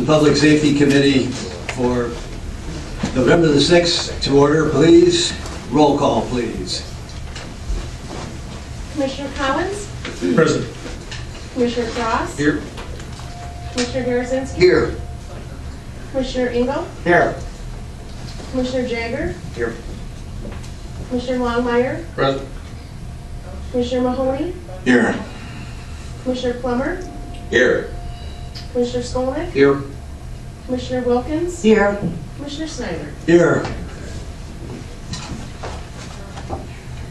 Public Safety Committee for November the 6th to order, please. Roll call, please. Commissioner Collins? Present. Commissioner Cross? Here. Commissioner Garazinski? Here. Commissioner Engel? Here. Commissioner Jagger? Here. Commissioner Longmire? Present. Commissioner Mahoney? Here. Commissioner Plummer? Here. Commissioner Skolnick? Here. Commissioner Wilkins? Here. Commissioner Snyder? Here.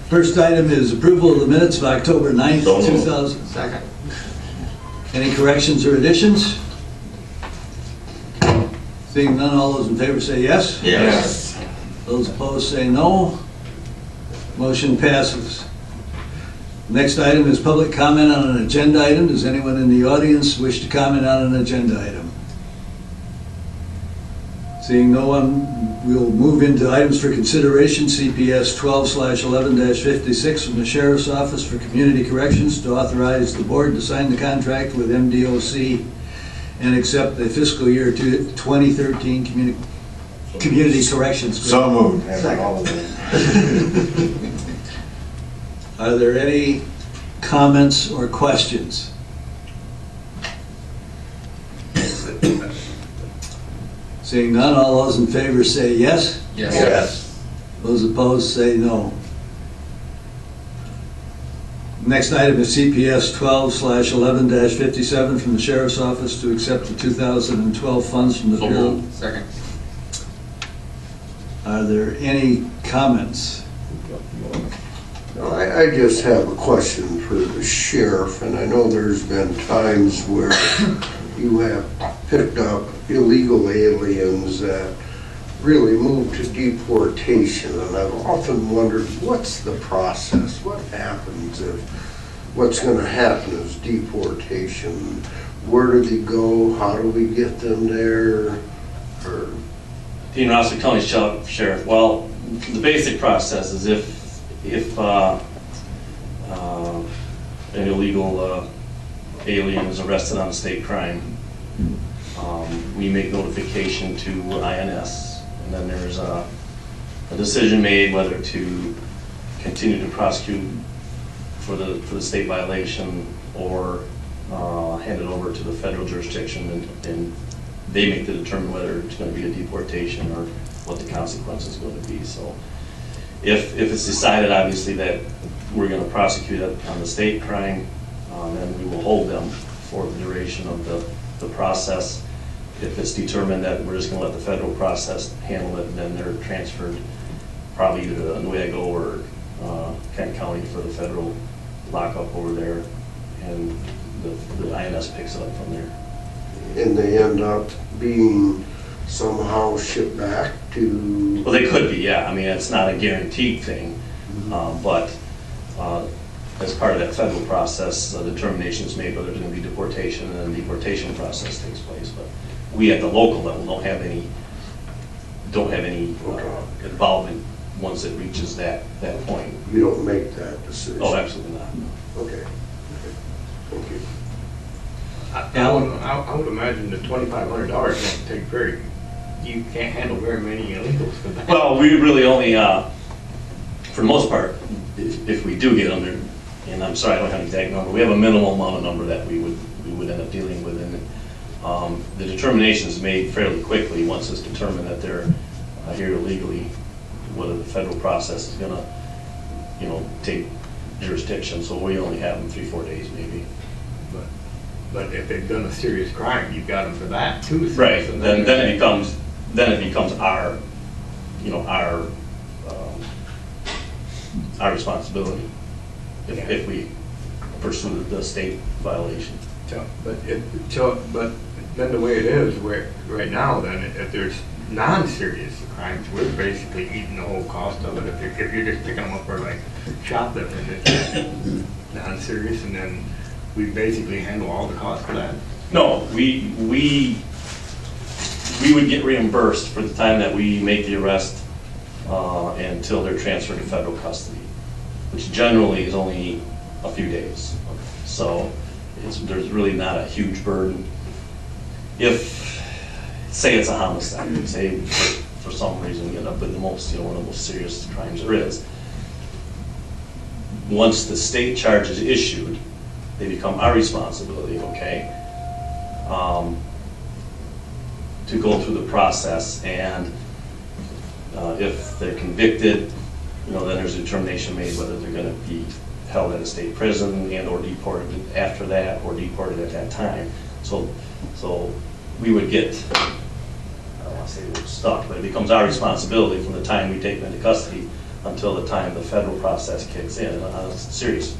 First item is approval of the minutes of October 9th, 2000. Second. Any corrections or additions? Seeing none, all those in favor say yes. Yes. Those opposed say no. Motion passes. Next item is public comment on an agenda item. Does anyone in the audience wish to comment on an agenda item? Seeing no one, we'll move into items for consideration. CPS 12/11-56 from the Sheriff's Office for Community Corrections to authorize the board to sign the contract with MDOC and accept the fiscal year 2013 community corrections. So moved. Are there any comments or questions? Seeing none, all those in favor say yes. Yes. Yes. Those opposed say no. Next item is CPS 12/11-57 from the Sheriff's Office to accept the 2012 funds from the Bureau. Second. Are there any comments? I just have a question for the sheriff, and I know there's been times where you have picked up illegal aliens that really move to deportation, and I've often wondered, what's the process? What happens if what's going to happen is deportation? Where do they go? How do we get them there? Or Dean Rosser County Sheriff. Well, the basic process is if an illegal alien is arrested on a state crime, we make notification to INS, and then there's a decision made whether to continue to prosecute for the state violation or hand it over to the federal jurisdiction, and they make the determine whether it's going to be a deportation or what the consequence is going to be. So if it's decided, obviously, that we're going to prosecute it on the state crime, then we will hold them for the duration of the process. If it's determined that we're just going to let the federal process handle it, then they're transferred probably either to Newaygo or Kent County for the federal lockup over there, and the INS picks it up from there. and they end up being somehow shipped back to... Well, they could be, yeah. I mean, it's not a guaranteed thing, but as part of that federal process, a determination is made whether there's going to be deportation, and then the deportation process takes place. But we at the local level don't have any involvement once it reaches that point. You don't make that decision? Oh, absolutely not. Okay. Thank you. I would imagine the $2,500 won't take you can't handle very many illegals for that. Well, we really only, for the most part, if we do get them, and I'm sorry I don't have an exact number, we have a minimal amount of number that we would end up dealing with, and the determination is made fairly quickly once it's determined that they're here illegally, whether the federal process is going to, take jurisdiction. So we only have them 3-4 days maybe. But if they've done a serious crime, you've got them for that too. So Right. so Then it becomes our responsibility if we pursue the state violation. But then the way it is, where right now, then if there's non-serious crimes, we're basically eating the whole cost of it. If you're just picking them up for like shoplifting, it's non-serious, and then we basically handle all the costs for that. No, we would get reimbursed for the time that we make the arrest until they're transferred to federal custody, which generally is only a few days. So there's really not a huge burden. If say it's a homicide, say for some reason you end up with the most, one of the most serious crimes there is. Once the state charge is issued, they become our responsibility, okay? To go through the process, and if they're convicted, then there's a determination made whether they're going to be held at a state prison and or deported after that, or deported at that time. So we would get, I don't want to say we're stuck, but it becomes our responsibility from the time we take them into custody until the time the federal process kicks in. It's serious.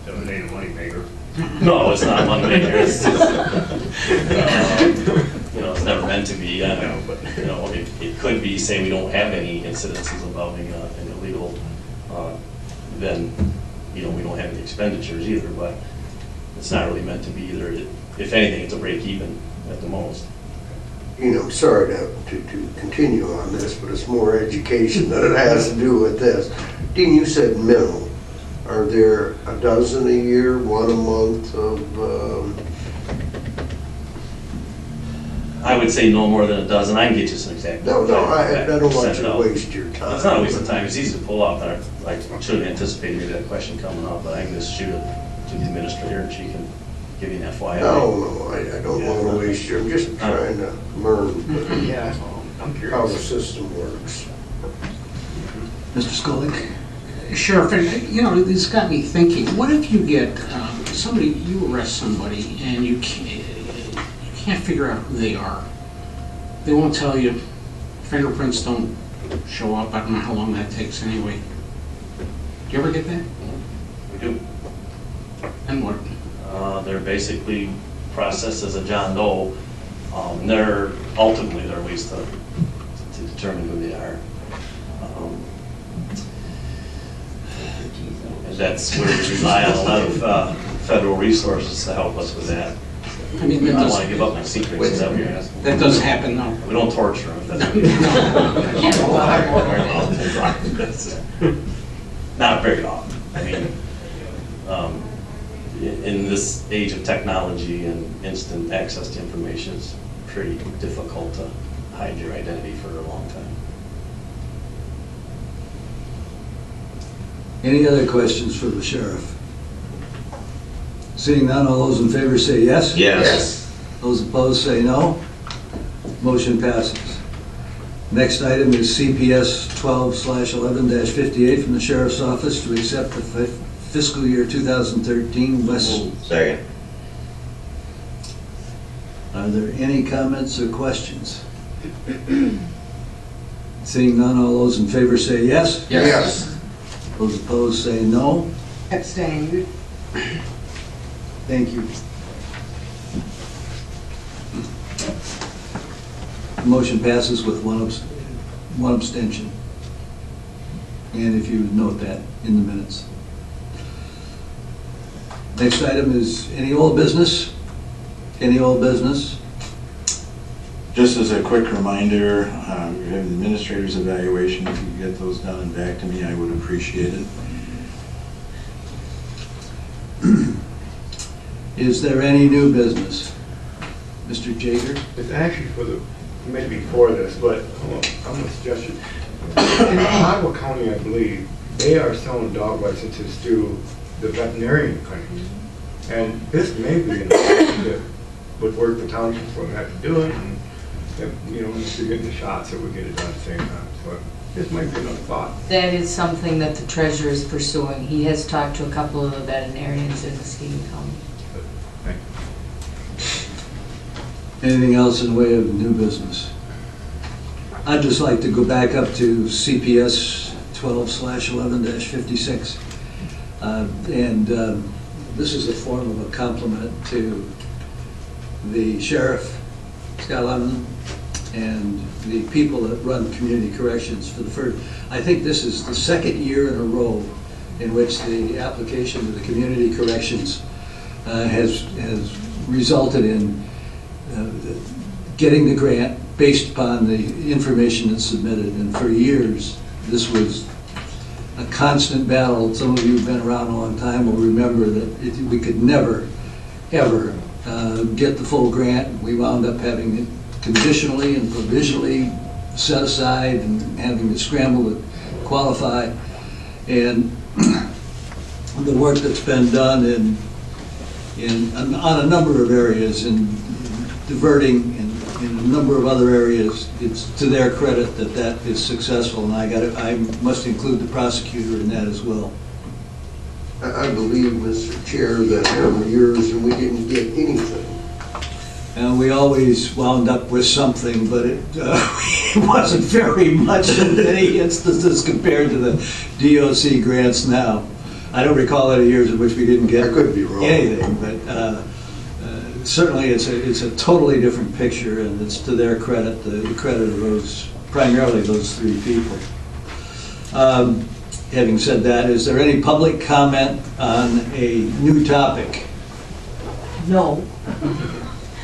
So it ain't a moneymaker. No, it's not a money maker. It's it's never meant to be. It could be, say we don't have any incidences involving an illegal, then we don't have any expenditures either. But it's not really meant to be either. If anything, it's a break even at the most. Sorry to continue on this, but it's more education than it has to do with this. Dean, you said minimal. Are there a dozen a year, one a month of? I would say no more than a dozen. I can get you some exact. No, I don't want send you it to out. waste your time. It's not a waste of time. It's easy to pull off. I should have anticipated maybe that question coming up, but I can just shoot it to the administrator and she can give you an FYI. No, I don't want to waste your, I'm just trying to learn Yeah, I'm how the curious. system works. Mr. Skolnick? Sheriff, this got me thinking, what if you get you arrest somebody and you can't figure out who they are? They won't tell you, fingerprints don't show up, I don't know how long that takes anyway. Do you ever get that? We do. And what? They're basically processed as a John Doe. They're ultimately there are ways to determine who they are. And that's where we rely on a lot of federal resources to help us with that. I mean, I don't want to give up my secrets. Is that what you're asking? that does happen though. We don't torture them. That's what not very often. I mean, in this age of technology and instant access to information, it's pretty difficult to hide your identity for a long time. Any other questions for the sheriff? Seeing none, all those in favor say yes? Yes. Those opposed say no. Motion passes. Next item is CPS 12/11-58 from the Sheriff's Office to accept the fiscal year 2013 West. Second. Are there any comments or questions? Seeing none, all those in favor say yes? Yes. Those opposed say no. Abstain. Thank you. Motion passes with one abstention. And if you would note that in the minutes. Next item is any old business? Any old business? Just as a quick reminder, we have the administrator's evaluation. If you could get those done and back to me, I would appreciate it. Is there any new business? Mr. Jager? It's actually for the, maybe before this, but I'm going to suggest it. In Ottawa County, I believe, they are selling dog licenses to the veterinarian clinics. And this may be an option that would work the township for them to do it. And if you're getting the shots, it would get it done at the same time. So this might be another thought. That is something that the treasurer is pursuing. He has talked to a couple of the veterinarians in Muskegon County. Thank you. Anything else in the way of new business? I'd just like to go back up to CPS 12/11-56. This is a form of a compliment to the sheriff, Scott Lemon, and the people that run community corrections for the first. I think this is the second year in a row in which the application to the community corrections has resulted in getting the grant based upon the information that's submitted. And for years, this was a constant battle. Some of you who've been around a long time will remember that we could never, ever get the full grant. We wound up having it conditionally and provisionally set aside and having to scramble to qualify. And the work that's been done on a number of areas, in diverting and in a number of other areas, it's to their credit that that is successful, and I must include the prosecutor in that as well. I believe, Mr. Chair, that there were years and we didn't get anything. And we always wound up with something, but it wasn't very much in many instances compared to the DOC grants now. I don't recall any years in which we didn't get I could be wrong. anything, but certainly it's a totally different picture, and it's to their credit, the credit of those, primarily those three people. Having said that, is there any public comment on a new topic? No.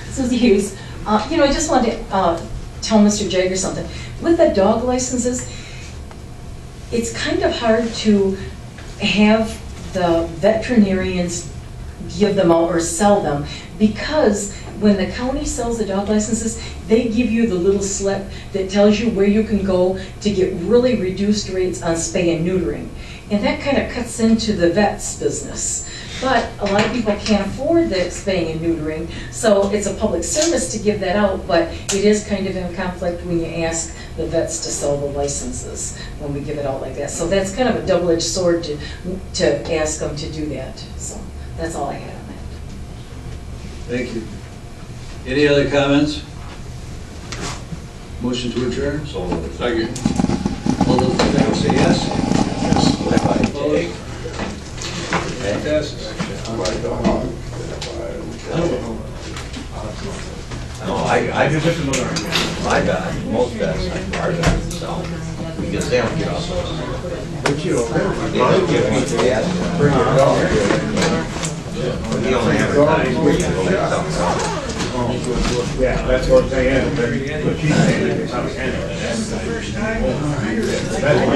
Susie Hughes. I just wanted to tell Mr. Jagger something. With the dog licenses, it's kind of hard to have the veterinarians give them out or sell them, because when the county sells the dog licenses, they give you the little slip that tells you where you can go to get really reduced rates on spay and neutering. And that kind of cuts into the vet's business. But a lot of people can't afford the spaying and neutering, so it's a public service to give that out, but it is kind of in conflict when you ask the vets to sell the licenses when we give it out like that. So that's kind of a double-edged sword to ask them to do that. So that's all I had on that. Thank you. Any other comments? Motion to adjourn? Second. All those in favor say yes? Opposed? Fantastic. No, I just, my bad, most best, our bad, so, because they don't get off. But you he only advertised where you can go get something. Yeah, that's what they end, but she's saying it's how we handle it. That's what